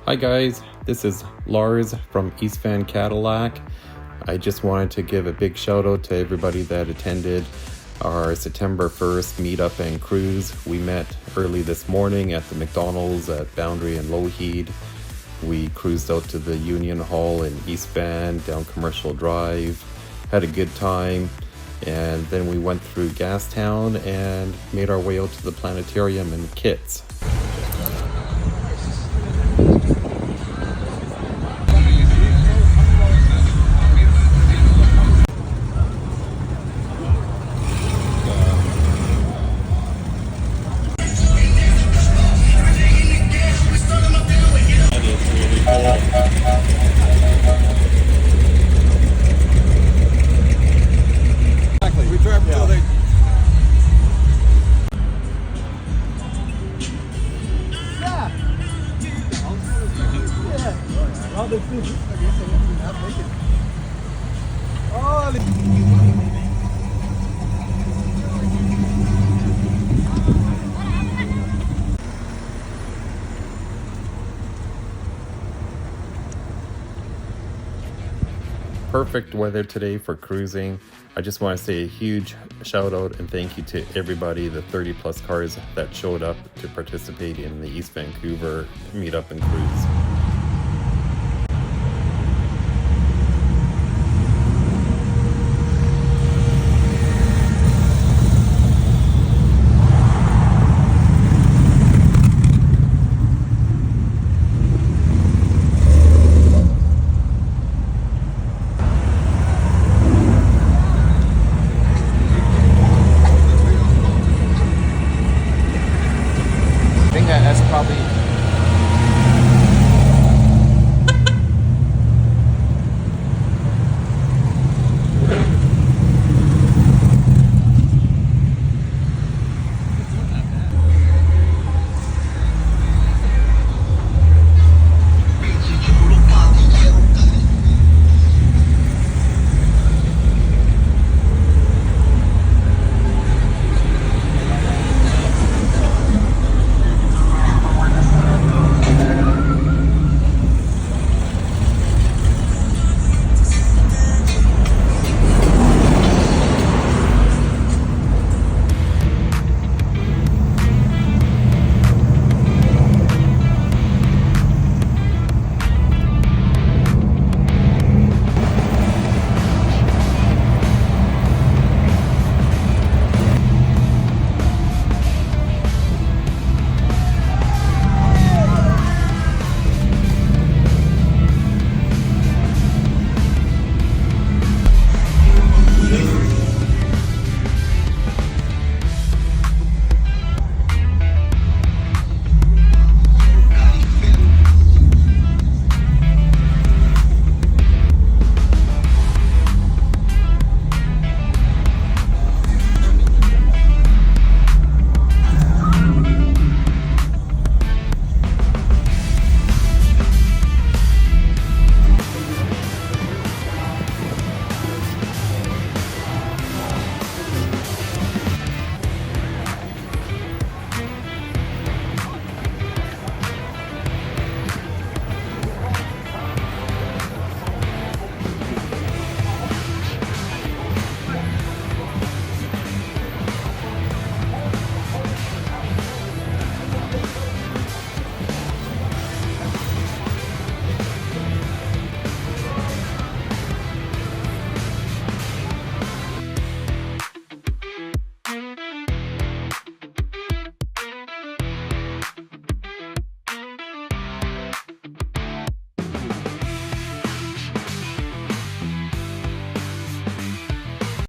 Hi guys, this is Lars from East Van Cadillac. I just wanted to give a big shout out to everybody that attended our September 1st meetup and cruise. We met early this morning at the McDonald's at Boundary and Lougheed. We cruised out to the Union Hall in East Van, down Commercial Drive, had a good time, and then we went through Gastown and made our way out to the planetarium in Kits. Perfect weather today for cruising. I just want to say a huge shout out and thank you to everybody, the 30 plus cars that showed up to participate in the East Vancouver meetup and cruise.